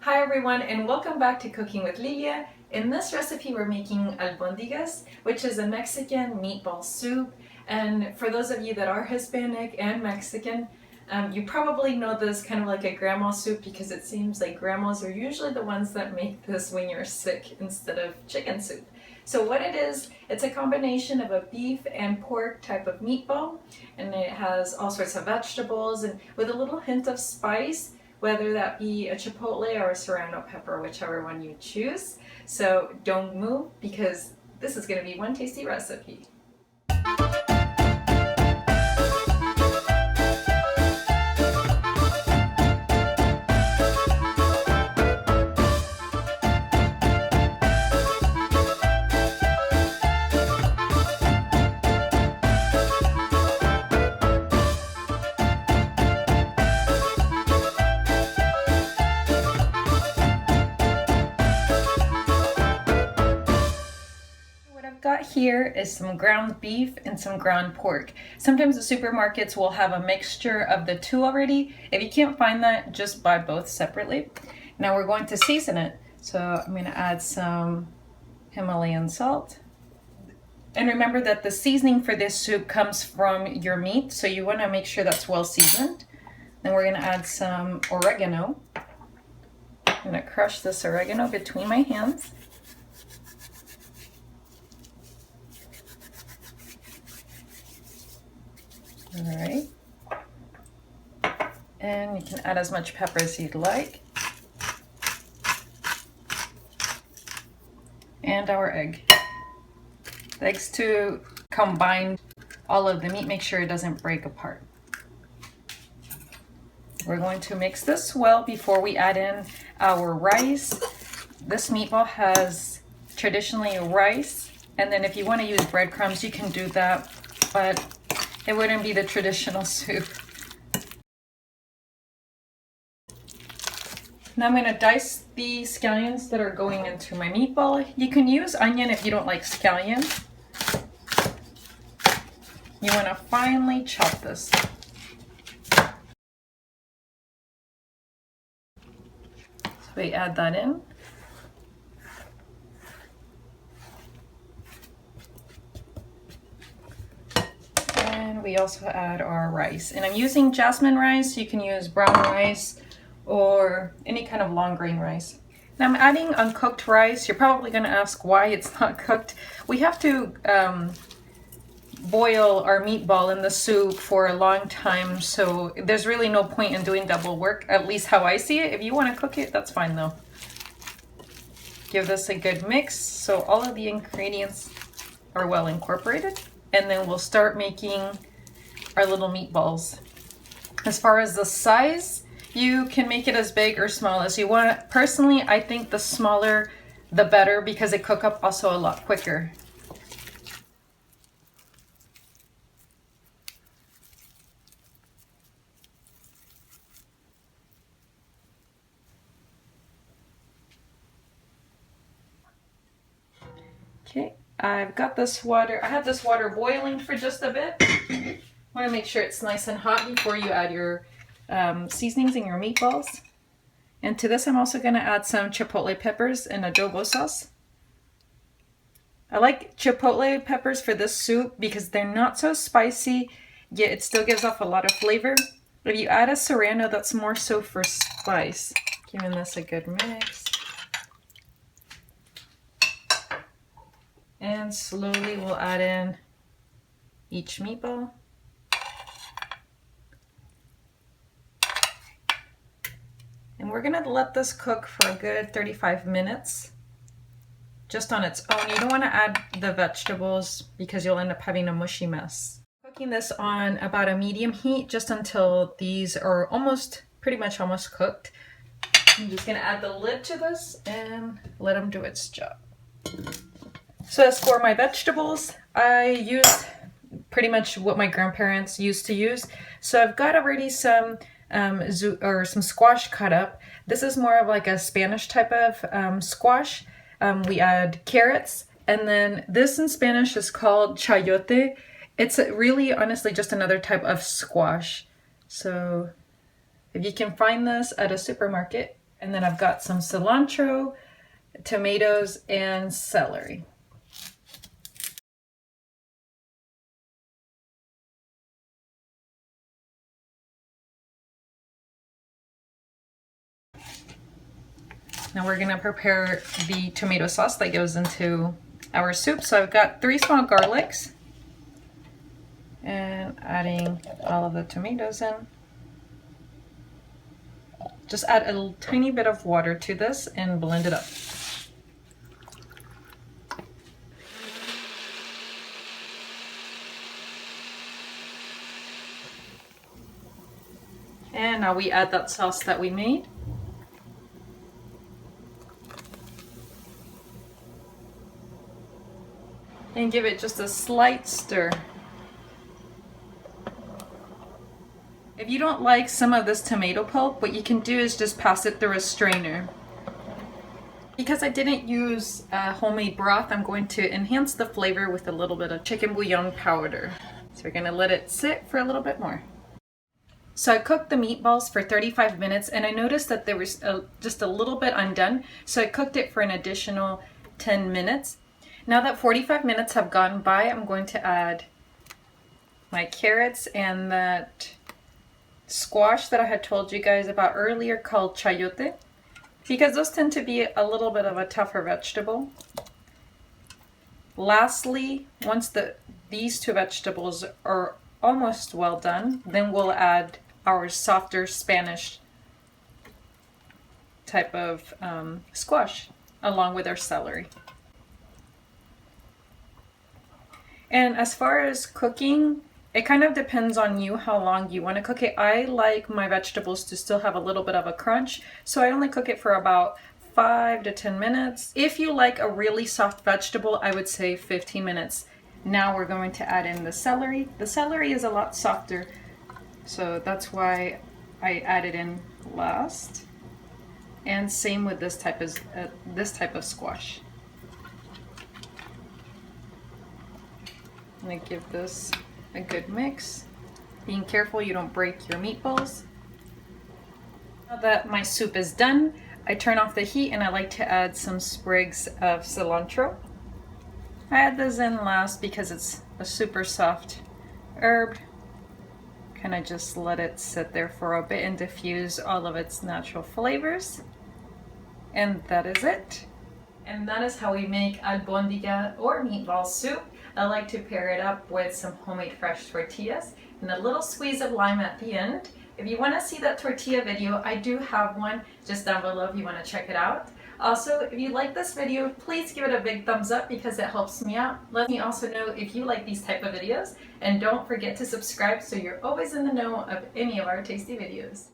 Hi everyone, and welcome back to Cooking with Lilia. In this recipe we're making albondigas, which is a Mexican meatball soup. And for those of you that are Hispanic and Mexican, you probably know this kind of like a grandma soup because it seems like grandmas are usually the ones that make this when you're sick instead of chicken soup. So what it is, it's a combination of a beef and pork type of meatball, and it has all sorts of vegetables and with a little hint of spice, whether that be a chipotle or a serrano pepper, whichever one you choose. So don't move because this is going to be one tasty recipe. Got here is some ground beef and some ground pork. Sometimes the supermarkets will have a mixture of the two already. If you can't find that, just buy both separately. Now we're going to season it. So I'm going to add some Himalayan salt. And remember that the seasoning for this soup comes from your meat, so you want to make sure that's well seasoned. Then we're going to add some oregano. I'm going to crush this oregano between my hands. All right, and you can add as much pepper as you'd like. And our egg. The eggs to combine all of the meat, make sure it doesn't break apart. We're going to mix this well before we add in our rice. This meatball has traditionally rice, and then if you want to use breadcrumbs, you can do that, but it wouldn't be the traditional soup. Now I'm going to dice the scallions that are going into my meatball. You can use onion if you don't like scallion. You want to finely chop this. So we add that in. We also add our rice, and I'm using Jasmin rice. You can use brown rice or any kind of long grain rice. Now I'm adding uncooked rice. You're probably going to ask why it's not cooked. We have to boil our meatball in the soup for a long time, so there's really no point in doing double work, at least how I see it. If you want to cook it, that's fine though. Give this a good mix so all of the ingredients are well incorporated, and then we'll start making our little meatballs. As far as the size, you can make it as big or small as you want. Personally, I think the smaller the better because they cook up also a lot quicker. Okay, I've got this water. I have this water boiling for just a bit. Want to make sure it's nice and hot before you add your seasonings and your meatballs. And to this I'm also going to add some chipotle peppers and adobo sauce. I like chipotle peppers for this soup because they're not so spicy, yet it still gives off a lot of flavor. If you add a serrano, that's more so for spice. Giving this a good mix. And slowly we'll add in each meatball. And we're gonna let this cook for a good 35 minutes, just on its own. You don't wanna add the vegetables because you'll end up having a mushy mess. Cooking this on about a medium heat, just until these are pretty much almost cooked. I'm just gonna add the lid to this and let them do its job. So as for my vegetables, I used pretty much what my grandparents used to use. So I've got already some some squash cut up. This is more of like a Spanish type of squash. We add carrots, and then this in Spanish is called chayote. It's really honestly just another type of squash. So if you can find this at a supermarket, And then I've got some cilantro, tomatoes, and celery. Now we're gonna prepare the tomato sauce that goes into our soup. So I've got 3 small garlics and adding all of the tomatoes in. Just add a tiny bit of water to this and blend it up. And now we add that sauce that we made. And give it just a slight stir. If you don't like some of this tomato pulp, what you can do is just pass it through a strainer. Because I didn't use homemade broth, I'm going to enhance the flavor with a little bit of chicken bouillon powder. So we're gonna let it sit for a little bit more. So I cooked the meatballs for 35 minutes and I noticed that there was just a little bit undone. So I cooked it for an additional 10 minutes. Now that 45 minutes have gone by, I'm going to add my carrots and that squash that I had told you guys about earlier called chayote, because those tend to be a little bit of a tougher vegetable. Lastly, once these 2 vegetables are almost well done, then we'll add our softer Spanish type of squash along with our celery. And as far as cooking, it kind of depends on you how long you want to cook it. I like my vegetables to still have a little bit of a crunch, so I only cook it for about 5 to 10 minutes. If you like a really soft vegetable, I would say 15 minutes. Now we're going to add in the celery. The celery is a lot softer, so that's why I added in last. And same with this type of squash. I'm gonna give this a good mix, being careful you don't break your meatballs. Now that my soup is done, I turn off the heat and I like to add some sprigs of cilantro. I add this in last because it's a super soft herb. Kind of just let it sit there for a bit and diffuse all of its natural flavors. And that is it. And that is how we make albondiga or meatball soup. I like to pair it up with some homemade fresh tortillas and a little squeeze of lime at the end. If you want to see that tortilla video, I do have one just down below if you want to check it out. Also, if you like this video, please give it a big thumbs up because it helps me out. Let me also know if you like these type of videos, and don't forget to subscribe so you're always in the know of any of our tasty videos.